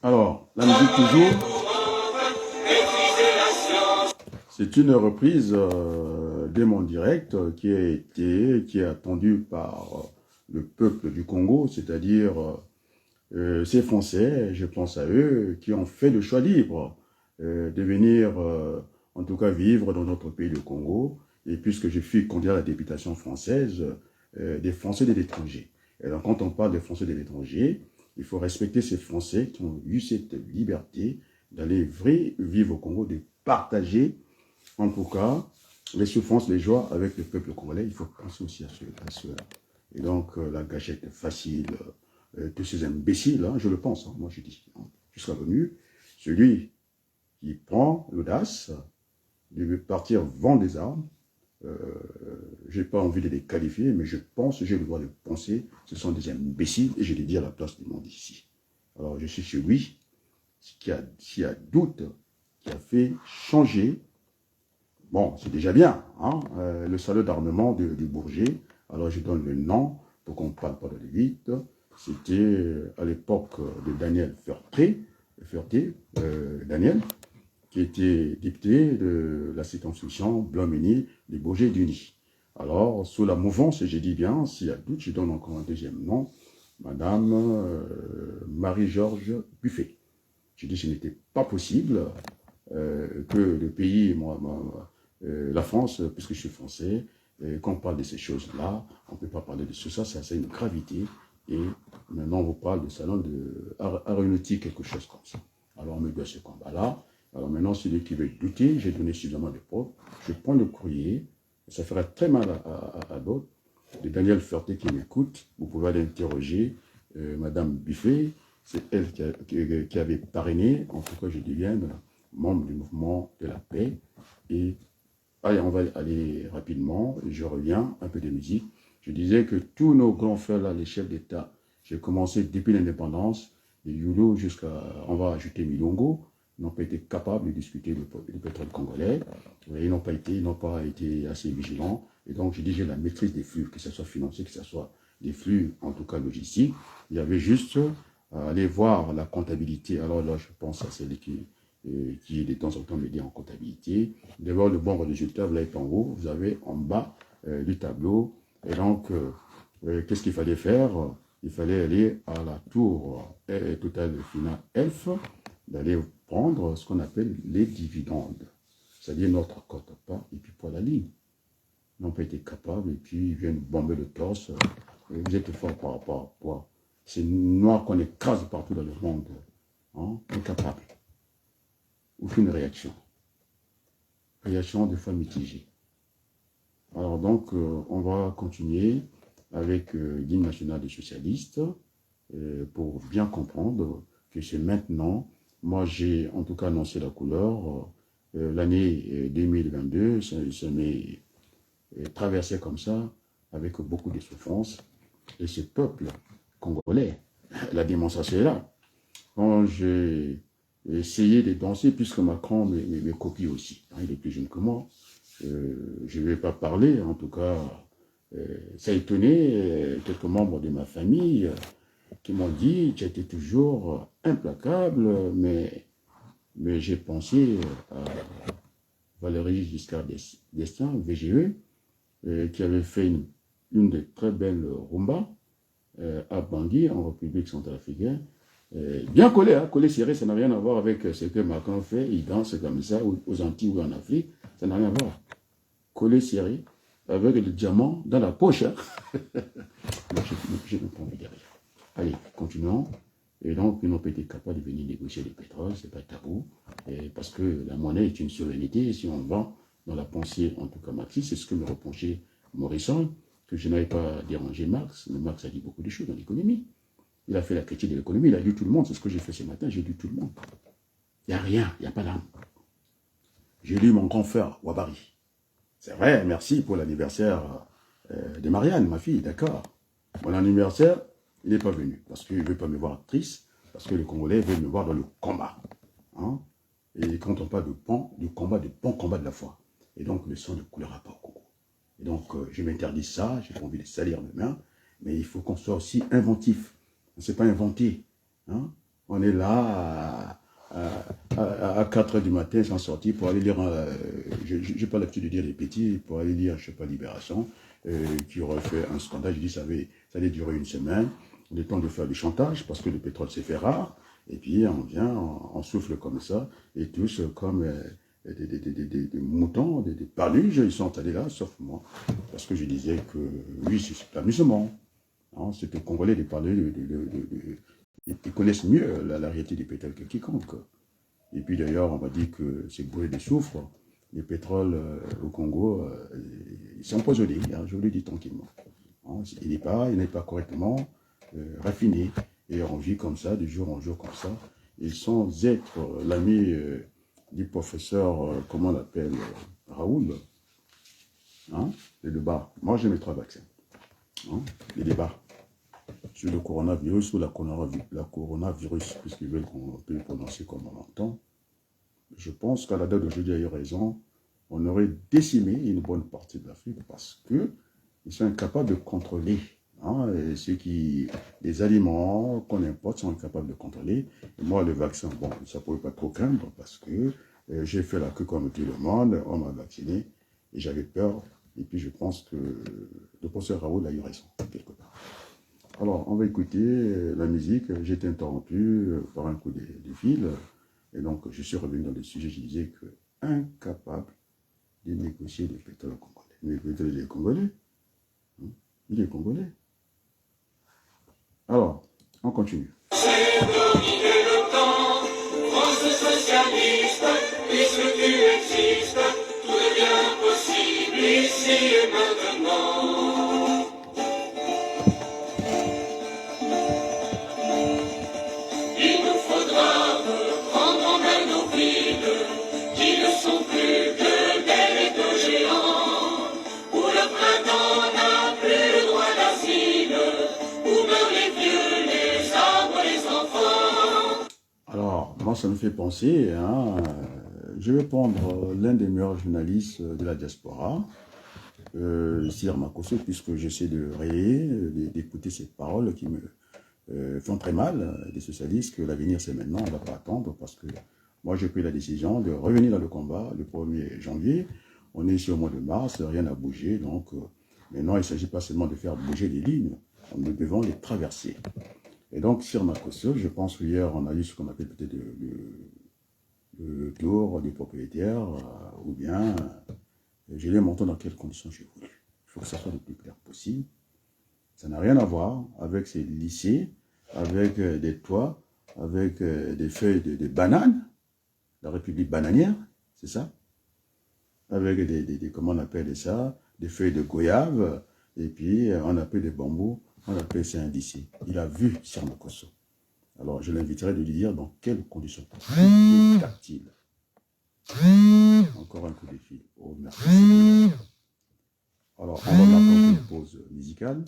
Alors, la musique toujours, c'est une reprise de mon direct qui est attendu par le peuple du Congo, c'est-à-dire ces Français, je pense à eux, qui ont fait le choix libre de venir, en tout cas, vivre dans notre pays, le Congo, et puisque je suis candidat à la députation française, des Français de l'étranger. Et donc, quand on parle des Français de l'étranger, il faut respecter ces Français qui ont eu cette liberté d'aller vivre au Congo, de partager, en tout cas, les souffrances, les joies avec le peuple congolais. Il faut penser aussi à ceux-là. Et donc, la gâchette facile, tous ces imbéciles, hein, je le pense, hein, moi je dis, hein, jusqu'à venu, celui qui prend l'audace de partir vendre des armes, je n'ai pas envie de les qualifier, mais je pense, j'ai le droit de penser, ce sont des imbéciles, et je les dis à la place du monde ici. Alors, je suis celui qui a doute, qui a fait changer, bon, c'est déjà bien, hein, le salaud d'armement du Bourget. Alors, je donne le nom pour qu'on ne parle pas de vite. C'était à l'époque de Daniel Ferté, Daniel, qui était député de la circonscription Blanc-Ménil des Bourget-Duny. Alors, sous la mouvance, j'ai dit bien, s'il y a doute, je donne encore un deuxième nom, Madame Marie-Georges Buffet. J'ai dit que ce n'était pas possible que le pays, la France, puisque je suis français, quand on parle de ces choses-là, on ne peut pas parler de ça, ça a une gravité. Et maintenant, on vous parle de salon de aéronautique, quelque chose comme ça. Alors, on me doit ce combat-là. Alors maintenant, celui qui veut douter, j'ai donné suffisamment de preuves. Je prends le courrier, ça ferait très mal à d'autres. De Daniel Ferté qui m'écoute, vous pouvez aller interroger Madame Buffet, c'est elle qui avait parrainé, en tout cas je dis bien, membre du mouvement de la paix. Et allez, on va aller rapidement, je reviens, un peu de musique. Je disais que tous nos grands frères là, les chefs d'État, j'ai commencé depuis l'indépendance, de Yulo jusqu'à, on va ajouter Milongo, n'ont pas été capables de discuter du pétrole congolais. Ils n'ont pas été assez vigilants. Et donc, je dis, j'ai la maîtrise des flux, que ce soit financier, que ce soit des flux, en tout cas logistiques. Il y avait juste à aller voir la comptabilité. Alors là, je pense à celle qui de temps en temps m'aider en comptabilité. De voir le bon résultat, vous l'avez en haut, vous avez en bas du tableau. Et donc, qu'est-ce qu'il fallait faire? Il fallait aller à la tour totale finale F, d'aller prendre ce qu'on appelle les dividendes, c'est-à-dire notre cote-part, et puis pour la ligne. Ils n'ont pas été capables, et puis ils viennent bomber le torse. Vous êtes fort par rapport à quoi? C'est noir qu'on écrase partout dans le monde. Hein? Incapable. Aucune réaction. Réaction des fois mitigée. Alors donc, on va continuer avec l'hymne national des socialistes pour bien comprendre que c'est maintenant. Moi, j'ai en tout cas annoncé la couleur. L'année 2022, ça m'est traversé comme ça, avec beaucoup de souffrance. Et ce peuple congolais, la démonstration est là. Quand j'ai essayé de danser, puisque Macron me copie aussi, hein, il est plus jeune que moi, je ne vais pas parler, en tout cas, ça a étonné quelques membres de ma famille qui m'ont dit, tu étais toujours implacable, mais j'ai pensé à Valérie Giscard d'Estaing, VGE, qui avait fait une des très belles rumba à Bangui, en République centrafricaine. Bien collé, hein, collé serré, ça n'a rien à voir avec ce que Macron fait, il danse comme ça, aux Antilles ou en Afrique, ça n'a rien à voir. Collé serré, avec le diamant dans la poche. Hein. Je ne prends pas derrière. Allez, continuons. Et donc, ils n'ont pas été capables de venir négocier le pétrole, ce n'est pas tabou, parce que la monnaie est une souveraineté, et si on vend dans la pensée, en tout cas marxiste, c'est ce que me reprochait Morrison, que je n'avais pas dérangé Marx, mais Marx a dit beaucoup de choses dans l'économie. Il a fait la critique de l'économie, il a lu tout le monde, c'est ce que j'ai fait ce matin, j'ai lu tout le monde. Il n'y a rien, il n'y a pas d'âme. J'ai lu mon grand frère, Wabari. C'est vrai, merci pour l'anniversaire de Marianne, ma fille, d'accord. Mon anniversaire, il n'est pas venu, parce qu'il ne veut pas me voir triste, parce que les Congolais veulent me voir dans le combat. Hein? Et quand on parle du combat, de bon combat de la foi. Et donc, le sang ne coulera pas au Congo. Et donc, je m'interdis ça, j'ai pas envie de salir mes mains, mais il faut qu'on soit aussi inventif. On ne s'est pas inventé. Hein? on est là à 4 h du matin, sans sortir pour aller lire, je n'ai pas l'habitude de dire les petits, pour aller lire, je ne sais pas, Libération, qui aurait fait un scandale. Je dis, ça allait durer une semaine, le temps de faire du chantage, parce que le pétrole s'est fait rare, et puis on vient, on souffle comme ça, et tous comme des moutons, des paluges, ils sont allés là, sauf moi, parce que je disais que, oui, c'est l'amusement. Hein, c'est aux Congolais de parler, ils connaissent mieux la réalité du pétrole que quiconque. Et puis d'ailleurs, on m'a dit que c'est brûlé de soufre. Le pétrole au Congo, ils sont empoisonnés, hein, je vous le dis tranquillement. Hein, il n'est pas correctement raffiné. Et on vit comme ça, de jour en jour comme ça. Ils sont être l'ami du professeur, comment on l'appelle, Raoul. Hein, les débats. Moi, j'ai mes 3 vaccins. Hein, les débats sur le coronavirus ou la coronavirus, puisqu'ils veulent qu'on peut le prononcer comme on l'entend. Je pense qu'à la date d'aujourd'hui, il y a eu raison, on aurait décimé une bonne partie de l'Afrique parce qu'ils sont incapables de contrôler. Hein, les aliments qu'on importe sont incapables de contrôler. Et moi, le vaccin, bon, ça ne pouvait pas trop craindre parce que j'ai fait la queue comme tout le monde, on m'a vacciné et j'avais peur. Et puis je pense que le professeur Raoul a eu raison, quelque part. Alors, on va écouter la musique. J'ai été interrompu par un coup de fil. Et donc, je suis revenu dans le sujet. Je disais que incapable de négocier le pétrole congolais. Mais le pétrole, il est congolais. Hein? Il est congolais. Alors, on continue. C'est dominer le temps, France socialiste, puisque tu existes, tout devient possible ici et maintenant. Il nous faudra prendre en main nos villes, qui ne sont plus que des métaux géants, où le printemps n'a plus le droit d'asile, où meurent les vieux, les arbres, les enfants. Alors, moi, ça me fait penser, hein, je vais prendre l'un des meilleurs journalistes de la diaspora, Sir Makosso, puisque j'essaie de rayer, d'écouter ces paroles qui me font très mal, des socialistes, que l'avenir c'est maintenant, on ne va pas attendre, parce que moi j'ai pris la décision de revenir dans le combat le 1er janvier, on est sur le mois de mars, rien n'a bougé, donc maintenant il ne s'agit pas seulement de faire bouger les lignes, nous devons les traverser. Et donc Sir Makosso, je pense qu'hier on a eu ce qu'on appelle peut-être le tour des propriétaires, ou bien je l'ai montré dans quelles conditions j'ai voulu. Il faut que ça soit le plus clair possible. Ça n'a rien à voir avec ces lycées, avec des toits, avec des feuilles de bananes, la République bananière, c'est ça? Avec comment on appelle ça? Des feuilles de goyave, et puis on appelle des bambous, on appelle ça un lycée. Il a vu Sir Makosso. Alors je l'inviterai de lui dire dans quelles conditions tactiles. Encore un coup de fil. Oh, merci. Alors, on va marquer une pause musicale.